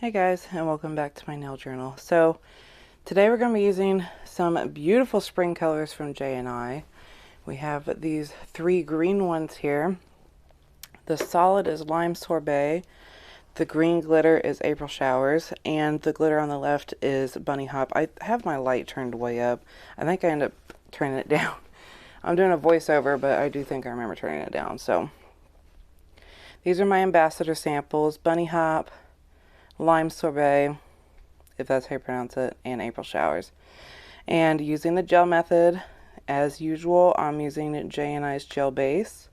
Hey guys, and welcome back to my nail journal. So today we're going to be using some beautiful spring colors from JNI. We have these three green ones here. The solid is Lime Sorbet, the green glitter is April Showers, and the glitter on the left is Bunny Hop. I have my light turned way up. I think I end up turning it down. I'm doing a voiceover, but I do think I remember turning it down. So these are my ambassador samples: Bunny Hop, Lime Sorbet, if that's how you pronounce it, and April Showers. And using the gel method, as usual, I'm using JNI's gel base.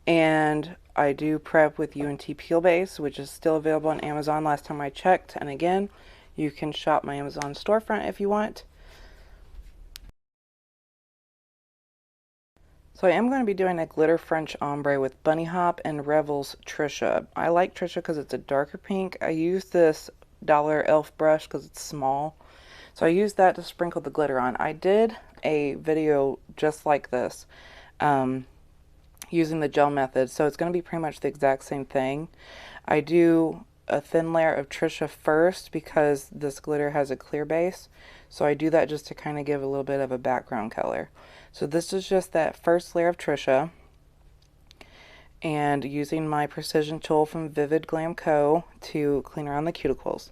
And I do prep with UNT Peel Base, which is still available on Amazon last time I checked. And again, you can shop my Amazon storefront if you want. So I am going to be doing a glitter French ombre with Bunny Hop and Revel's Trisha. I like Trisha because it's a darker pink. I use this dollar elf brush because it's small. So I used that to sprinkle the glitter on. I did a video just like this using the gel method. So it's going to be pretty much the exact same thing. I do a thin layer of Trisha first because this glitter has a clear base. So I do that just to kind of give a little bit of a background color. So this is just that first layer of Trisha, and using my precision tool from Vivid Glam Co. to clean around the cuticles.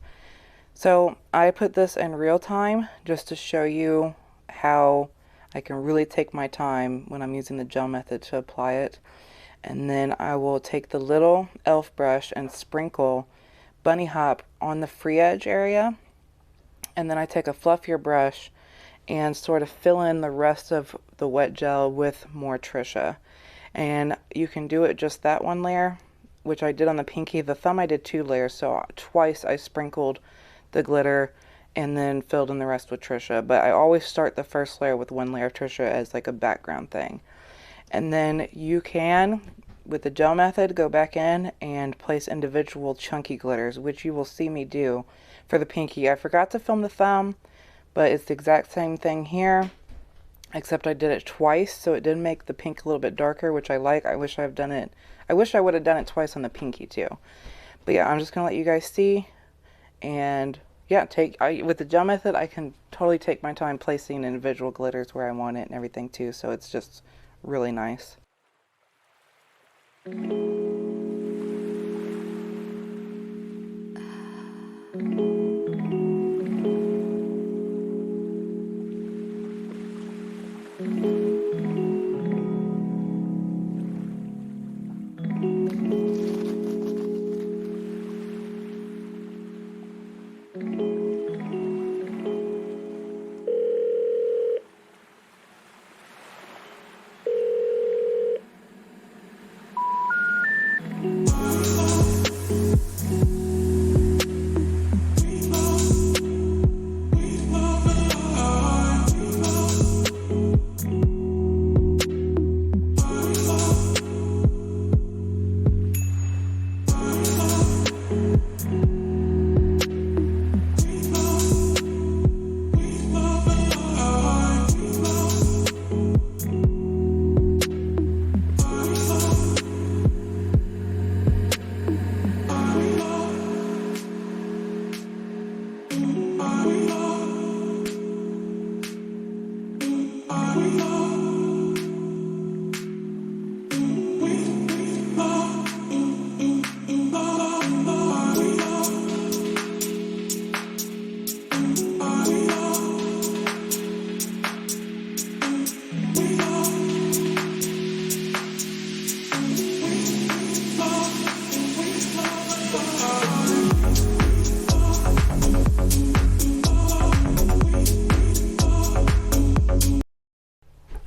So I put this in real time just to show you how I can really take my time when I'm using the gel method to apply it. And then I will take the little elf brush and sprinkle Bunny Hop on the free edge area. And then I take a fluffier brush and sort of fill in the rest of the wet gel with more Trisha. And you can do it just that one layer, which I did on the pinky. The thumb I did 2 layers, so twice I sprinkled the glitter and then filled in the rest with Trisha. But I always start the first layer with 1 layer of Trisha as like a background thing. And then you can, with the gel method, go back in and place individual chunky glitters, which you will see me do for the pinky. I forgot to film the thumb, but it's the exact same thing here, except I did it twice, so it did make the pink a little bit darker, which I like. I wish I would have done it twice on the pinky too. But yeah, I'm just gonna let you guys see. And yeah, with the gel method, I can totally take my time placing individual glitters where I want it and everything too, so it's just really nice.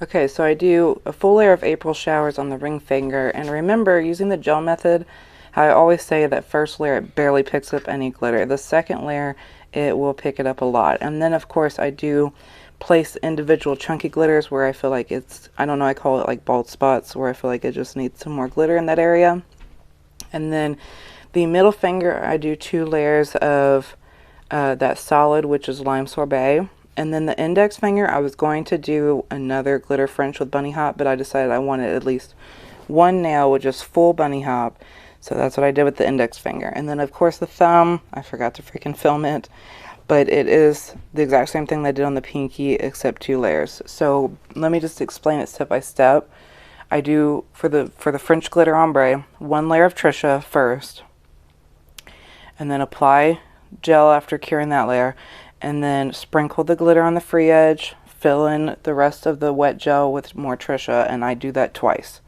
Okay, so I do a full layer of April Showers on the ring finger, and remember, using the gel method, how I always say that first layer it barely picks up any glitter. The second layer it will pick it up a lot. And then of course I do place individual chunky glitters where I feel like it's, I don't know, I call it like bald spots, where I feel like it just needs some more glitter in that area. And then the middle finger I do 2 layers of that solid, which is Lime Sorbet. And then the index finger, I was going to do another glitter French with Bunny Hop, but I decided I wanted at least one nail with just full Bunny Hop. So that's what I did with the index finger. And then of course the thumb, I forgot to freaking film it, but it is the exact same thing that I did on the pinky except 2 layers. So let me just explain it step by step. I do, for the French glitter ombre, 1 layer of Trisha first, and then apply gel after curing that layer, and then sprinkle the glitter on the free edge, fill in the rest of the wet gel with more Trisha, and I do that twice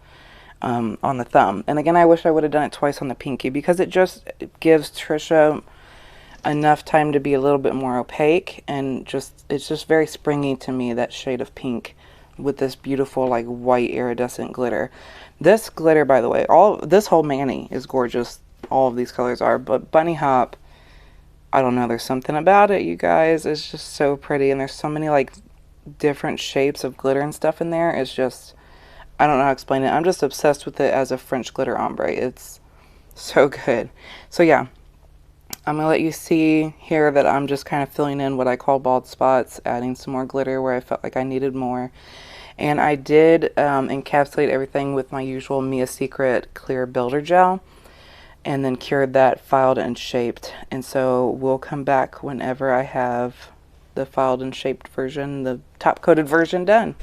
on the thumb. And again, I wish I would have done it twice on the pinky, because it gives Trisha enough time to be a little bit more opaque, and it's just very springy to me, that shade of pink with this beautiful like white iridescent glitter. This glitter, by the way, this whole mani is gorgeous. All of these colors are, but Bunny Hop, I don't know, there's something about it, you guys. It's just so pretty, and there's so many like different shapes of glitter and stuff in there. It's just, I don't know how to explain it. I'm just obsessed with it as a French glitter ombre. It's so good. So yeah, I'm gonna let you see here that I'm just kind of filling in what I call bald spots, adding some more glitter where I felt like I needed more. And I did encapsulate everything with my usual Mia Secret clear builder gel, and then cured that, filed and shaped. And so we'll come back whenever I have the filed and shaped version, the top coated version, done.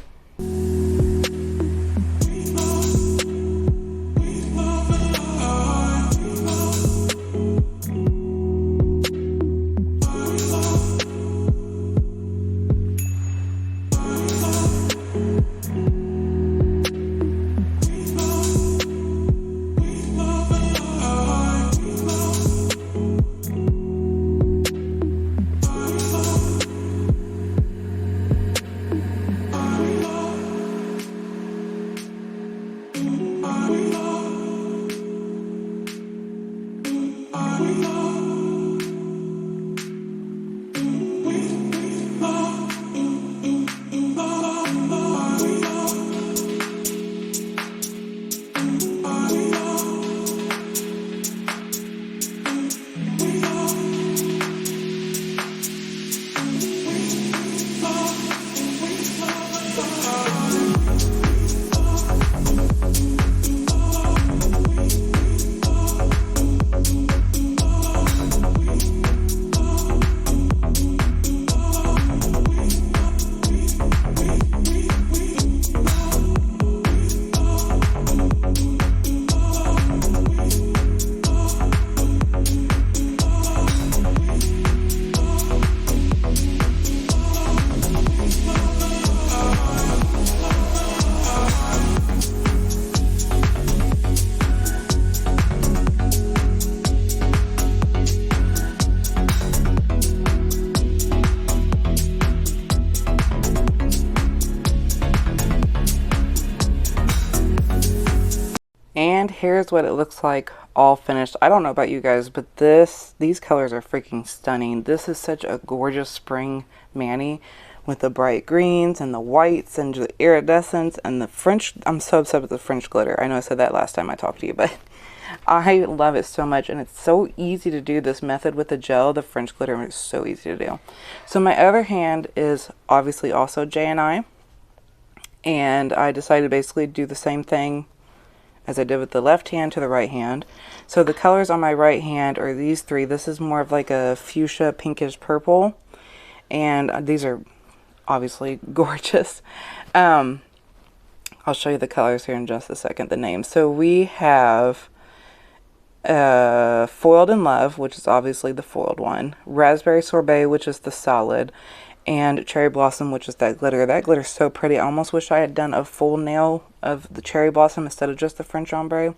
And here's what it looks like all finished. I don't know about you guys, but these colors are freaking stunning. This is such a gorgeous spring mani with the bright greens and the whites and the iridescence and the French. I'm so obsessed with the French glitter. I know I said that last time I talked to you, but I love it so much, and it's so easy to do this method with the gel. The French glitter is so easy to do. So my other hand is obviously also JNI, and I decided to basically do the same thing as I did with the left hand to the right hand. So the colors on my right hand are these 3. This is more of like a fuchsia pinkish purple, and these are obviously gorgeous. I'll show you the colors here in just a second, the names. So we have Foiled in Love, which is obviously the foiled one, Raspberry Sorbet, which is the solid, and Cherry Blossom, which is that glitter. That glitter is so pretty. I almost wish I had done a full nail of the Cherry Blossom instead of just the French ombre.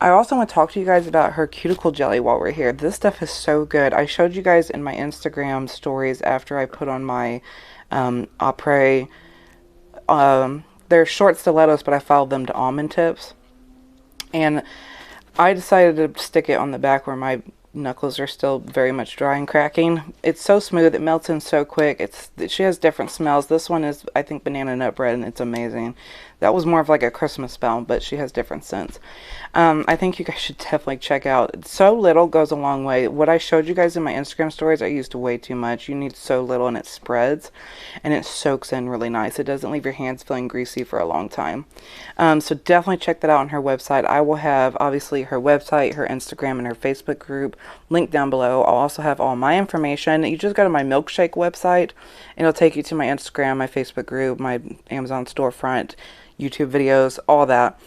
I also want to talk to you guys about her cuticle jelly while we're here. This stuff is so good. I showed you guys in my Instagram stories after I put on my après. They're short stilettos, but I filed them to almond tips. And I decided to stick it on the back where my knuckles are still very much dry and cracking. It's so smooth, it melts in so quick. She has different smells. This one is, I think, banana nut bread, and it's amazing. That was more of like a Christmas spell, but she has different scents. I think you guys should definitely check out. So little goes a long way. What I showed you guys in my Instagram stories, I used way too much. You need so little, and it spreads, and it soaks in really nice. It doesn't leave your hands feeling greasy for a long time. So definitely check that out on her website. I will have, obviously, her website, her Instagram, and her Facebook group linked down below. I'll also have all my information. You just go to my milkshake website, and it'll take you to my Instagram, my Facebook group, my Amazon storefront, YouTube videos, all that.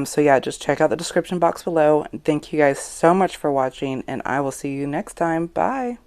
So yeah, just check out the description box below. Thank you guys so much for watching, and I will see you next time. Bye.